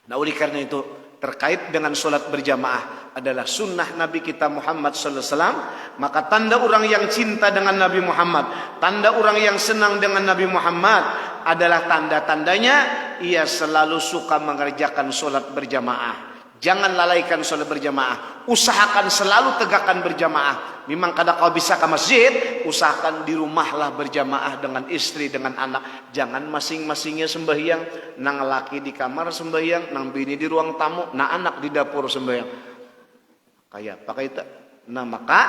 Nah, oleh karena itu terkait dengan sholat berjamaah adalah sunnah Nabi kita Muhammad sallallahu alaihi wasallam. Maka tanda orang yang cinta dengan Nabi Muhammad, tanda orang yang senang dengan Nabi Muhammad adalah tanda-tandanya ia selalu suka mengerjakan sholat berjamaah. Jangan lalaikan sholat berjamaah. Usahakan selalu tegakkan berjamaah. Memang kadang kau bisa ke masjid, usahakan di rumahlah berjamaah dengan istri, dengan anak. Jangan masing-masingnya sembahyang. Nang laki di kamar sembahyang, nang bini di ruang tamu, nang anak di dapur sembahyang. Kayak pakai itu. Nah, maka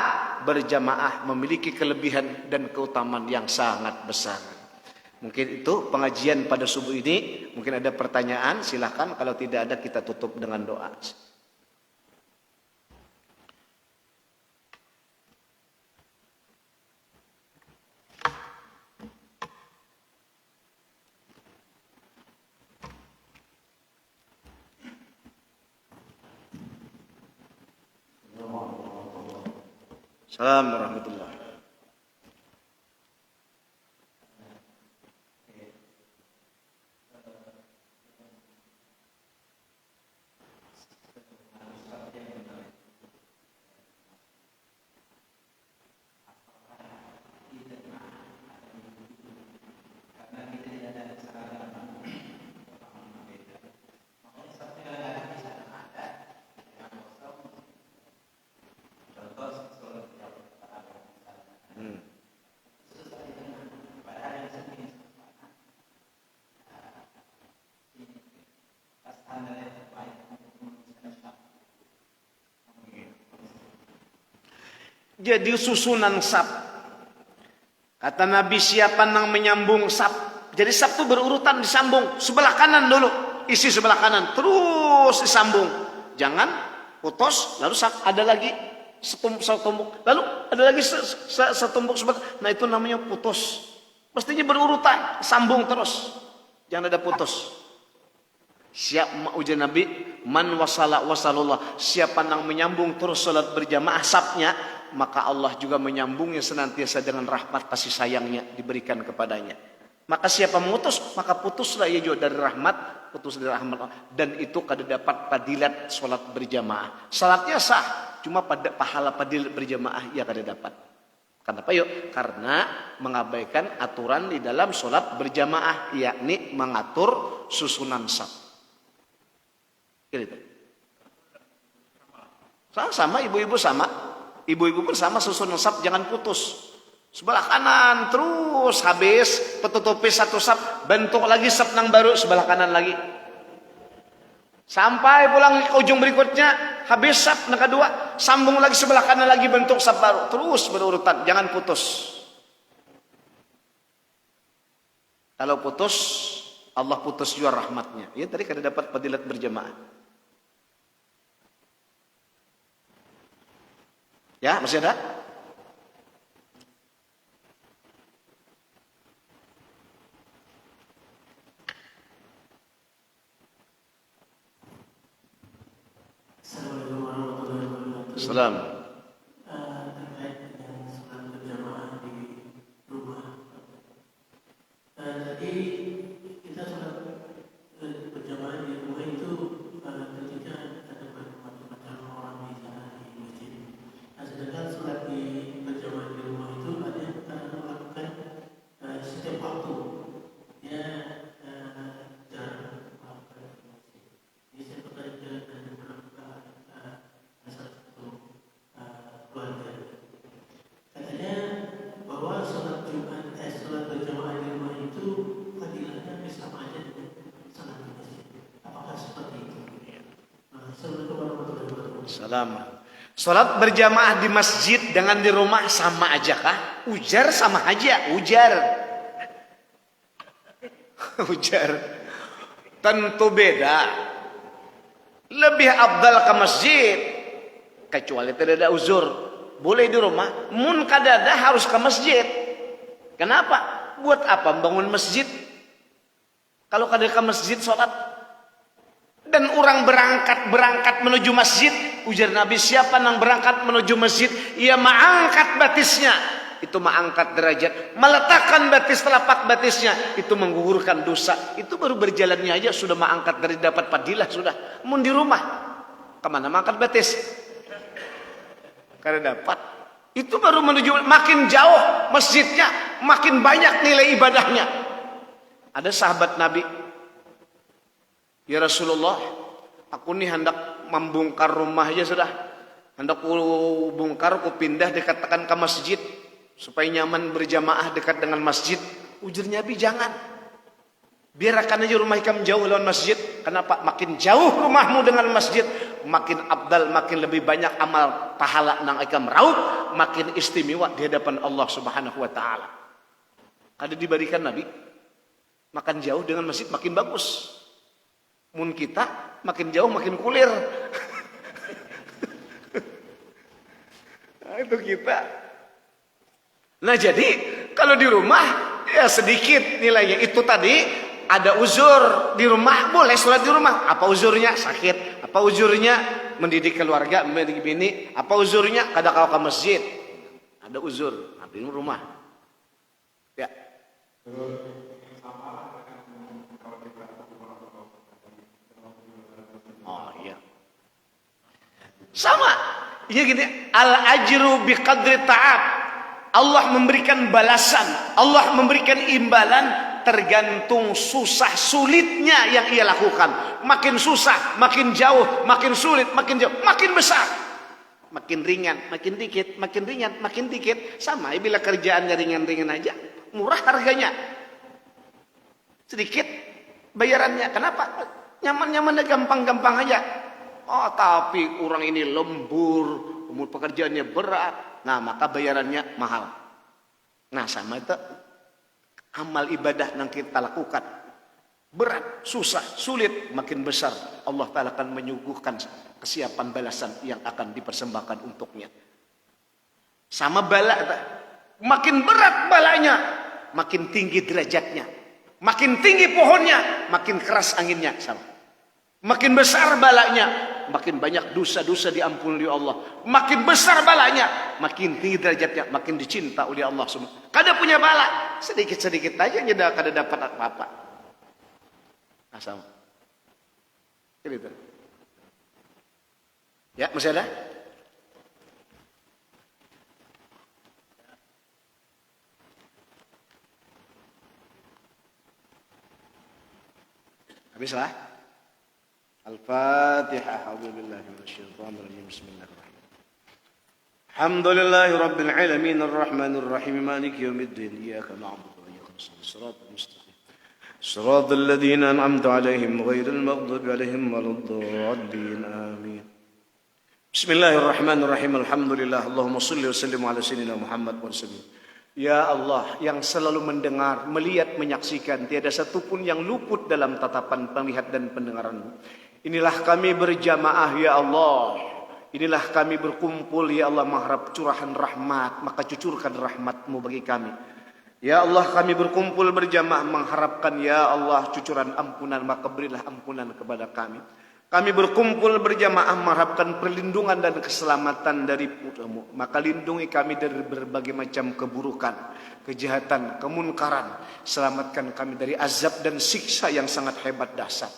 berjamaah memiliki kelebihan dan keutamaan yang sangat besar. Mungkin itu pengajian pada subuh ini. Mungkin ada pertanyaan, silahkan. Kalau tidak ada, kita tutup dengan doa. Assalamualaikum warahmatullahi. Jadi susunan sab. Kata Nabi, siapa yang menyambung sab. Jadi sab itu berurutan, disambung. Sebelah kanan dulu, isi sebelah kanan, terus disambung. Jangan putus, lalu ada lagi setumbuk, lalu ada lagi setumbuk sebelah. Nah, itu namanya putus. Mestinya berurutan, sambung terus. Jangan ada putus. Siap ujian Nabi, man wasala wasalullah. Siapa yang menyambung terus salat berjamaah sabnya, maka Allah juga menyambungnya senantiasa dengan rahmat kasih sayangnya diberikan kepadanya. Maka siapa memutus, maka putuslah ia juga dari rahmat, putus dari rahmat Allah. Dan itu kada dapat padilat salat berjamaah. Salatnya sah, cuma pada pahala padilat berjamaah ia kada dapat. Kenapa yuk? Karena mengabaikan aturan di dalam salat berjamaah, yakni mengatur susunan saf. Gitu. Sama ibu-ibu sama. Ibu-ibu pun sama susunan saf, jangan putus. Sebelah kanan terus habis, petutupi satu saf, bentuk lagi saf nang baru sebelah kanan lagi. Sampai pulang ke ujung berikutnya, habis saf nang kedua, sambung lagi sebelah kanan lagi bentuk saf baru. Terus berurutan, jangan putus. Kalau putus, Allah putus juga rahmatnya. Ya tadi kada dapat fadilat berjamaah. Ya, masih ada? Assalamualaikum warahmatullahi wabarakatuh. Assalamualaikum. Terkait dengan sholat berjamaah di rumah. Tadi kita sholat berjamaah di rumah itu ketika ada macam-macam orang di sana di masjid. Sedangkan sholat di berjamaah di rumah itu ada yang melakukan setiap waktu. Ya jarang melakukan di masjid. Jadi saya tertarik dengan melakukan satu keluarga. Katanya bahwa sholat Jumat, sholat berjamaah di rumah itu fadilahnya sama aja dengan sholat di masjid. Apakah seperti itu? Assalamualaikum warahmatullahi wabarakatuh. Salam. Salat berjamaah di masjid dengan di rumah sama aja kah? Ujar sama aja, ujar. Ujar. Tentu beda. Lebih afdal ke masjid. Kecuali tidak ada uzur. Boleh di rumah. Mun kadada harus ke masjid. Kenapa? Buat apa bangun masjid? Kalau kada ke masjid sholat. Dan orang berangkat menuju masjid. Ujar Nabi, siapa yang berangkat menuju masjid, ia mengangkat batisnya. itu mengangkat derajat. Meletakkan batis telapak batisnya itu menggugurkan dosa. Itu baru berjalannya aja sudah mengangkat dari dapat fadilah sudah. Mun di rumah kemana mengangkat batis? Karena dapat. Itu baru menuju makin jauh masjidnya, makin banyak nilai ibadahnya. Ada sahabat Nabi, ya Rasulullah, aku nih hendak membongkar rumah aja sudah. Hendak ku bongkar, ku pindah dekatkan ke masjid supaya nyaman berjamaah dekat dengan masjid. Ujar Nabi, jangan. Biarkan aja rumah kamu jauh lawan masjid. Kenapa? Makin jauh rumahmu dengan masjid, makin abdal, makin lebih banyak amal pahala nang ikam raup, makin istimewa di hadapan Allah Subhanahu wa taala. Ada diberikan Nabi, makan jauh dengan masjid makin bagus. Mun kita makin jauh makin kulir. Nah, itu kita. Nah, jadi kalau di rumah ya sedikit nilainya. Itu tadi ada uzur di rumah, boleh sholat di rumah. Apa uzurnya? Sakit. Apa uzurnya? Mendidik keluarga, mendidik bini. Apa uzurnya? Kadang kalau ke masjid. Ada uzur. Nah, di rumah. Ya. Oh iya. Sama. Ya gini, al-ajru biqadri ta'ab. Allah memberikan balasan, Allah memberikan imbalan tergantung susah sulitnya yang ia lakukan. Makin susah, makin jauh, makin sulit, makin jauh, makin besar. Makin ringan, makin dikit, makin ringan, makin dikit. Sama, bila kerjaannya ringan-ringan aja, murah harganya. Sedikit bayarannya. Kenapa? Nyaman-nyamannya gampang-gampang aja. Oh, tapi orang ini lembur, umur pekerjaannya berat. Nah, maka bayarannya mahal. Nah, sama itu amal ibadah yang kita lakukan. Berat, susah, sulit, makin besar. Allah Ta'ala akan menyuguhkan kesiapan balasan yang akan dipersembahkan untuknya. Sama bala, makin berat balanya, makin tinggi derajatnya. Makin tinggi pohonnya, makin keras anginnya. Sama. Makin besar balanya, makin banyak dosa-dosa diampuni oleh Allah. Makin besar balanya, makin tinggi derajatnya, makin dicinta oleh Allah semua. Kada punya bala, sedikit-sedikit aja tidak kada dapat apa-apa. Asal. Gitu. Ya, masih ada? Habislah. Al-Fatihah. A'udzubillahi minasyaitonir rajim. Bismillahirrahmanirrahim. Alhamdulillahi rabbil alamin arrahmanir rahim maliki yaumiddin. Iyyaka na'budu wa iyyaka nasta'in. Shiratal mustaqim. Shiratal ladzina an'amta 'alaihim ghairil maghdubi 'alaihim waladdallin. Amin. Bismillahirrahmanirrahim. Alhamdulillah. Allahumma shalli wa sallim ala sayyidina Muhammad wa sallim. Ya Allah yang selalu mendengar, melihat, menyaksikan, tiada satupun yang luput dalam tatapan penglihat dan pendengaran-Mu. Inilah kami berjamaah ya Allah. Inilah kami berkumpul ya Allah mengharap curahan rahmat, maka cucurkan rahmat-Mu bagi kami. Ya Allah kami berkumpul berjamaah mengharapkan ya Allah cucuran ampunan, maka berilah ampunan kepada kami. Kami berkumpul berjamaah mengharapkan perlindungan dan keselamatan dari-Mu, maka lindungi kami dari berbagai macam keburukan, kejahatan, kemunkaran. Selamatkan kami dari azab dan siksa yang sangat hebat dahsyat.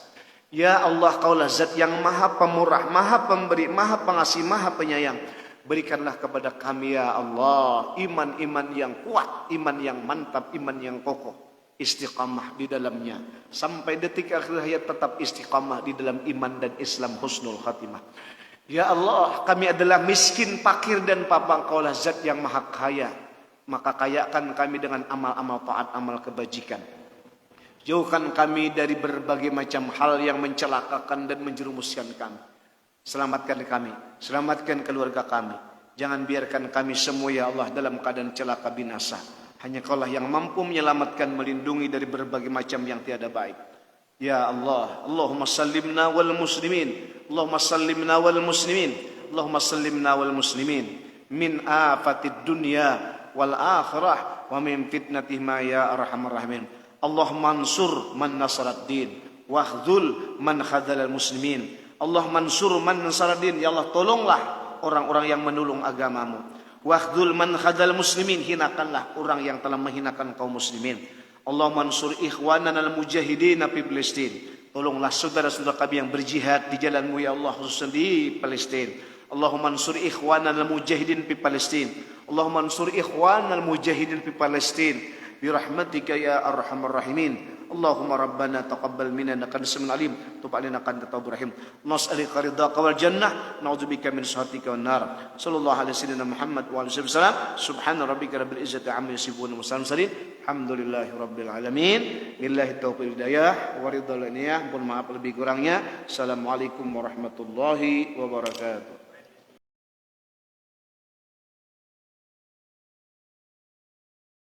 Ya Allah, Kaulah Zat yang Maha Pemurah, Maha Pemberi, Maha Pengasih, Maha Penyayang. Berikanlah kepada kami ya Allah iman-iman yang kuat, iman yang mantap, iman yang kokoh. Istiqamah di dalamnya sampai detik akhir hayat, tetap istiqamah di dalam iman dan Islam husnul khatimah. Ya Allah, kami adalah miskin, fakir dan papang. Kaulah Zat yang Maha Kaya, maka kayakan kami dengan amal-amal taat, amal kebajikan. Jauhkan kami dari berbagai macam hal yang mencelakakan dan menjerumuskan kami. Selamatkan kami, selamatkan keluarga kami. Jangan biarkan kami semua ya Allah dalam keadaan celaka binasa. Hanya Kaulah yang mampu menyelamatkan, melindungi dari berbagai macam yang tiada baik. Ya Allah, Allahumma sallimna wal muslimin. Allahumma sallimna wal muslimin. Allahumma sallimna wal muslimin. Min afatid dunya wal akhirah. Wa min fitnatihima ya arhamar rahimin. Allahumma ansur man nasarat din. Wahdhul man khadhalal muslimin. Allahumma ansur man nasarat din. Ya Allah, tolonglah orang-orang yang menolong agamamu. Wahdul man khadal muslimin, hinakanlah orang yang telah menghinakan kaum muslimin. Allahumma ansur ikhwanana al-mujahidin fi Palestin. Tolonglah saudara-saudara kami yang berjihad di jalan-Mu ya Allah, khususnya di Palestina. Allahumma ansur ikhwanana al-mujahidin fi Palestin. Allahumma ansur ikhwanana al-mujahidin fi Palestin. Birahmatika ya arhamar rahimin. Allahumma rabbana taqabbal minna innaka antas samiul alim, tub alaina innaka antat tawwabur rahim. Nas'aluka ridhaka wal jannah, na'udzubika min sakhatika wan nar. Sallallahu alaihi wasallam Muhammad wa alihi wasallam. Subhana rabbika rabbil izzati amma yasifun wa salamun alhamdulillahi rabbil alamin. Billahi taufiq hidayah wa ridha laniyah. Mohon maaf lebih kurangnya. Assalamualaikum warahmatullahi wabarakatuh.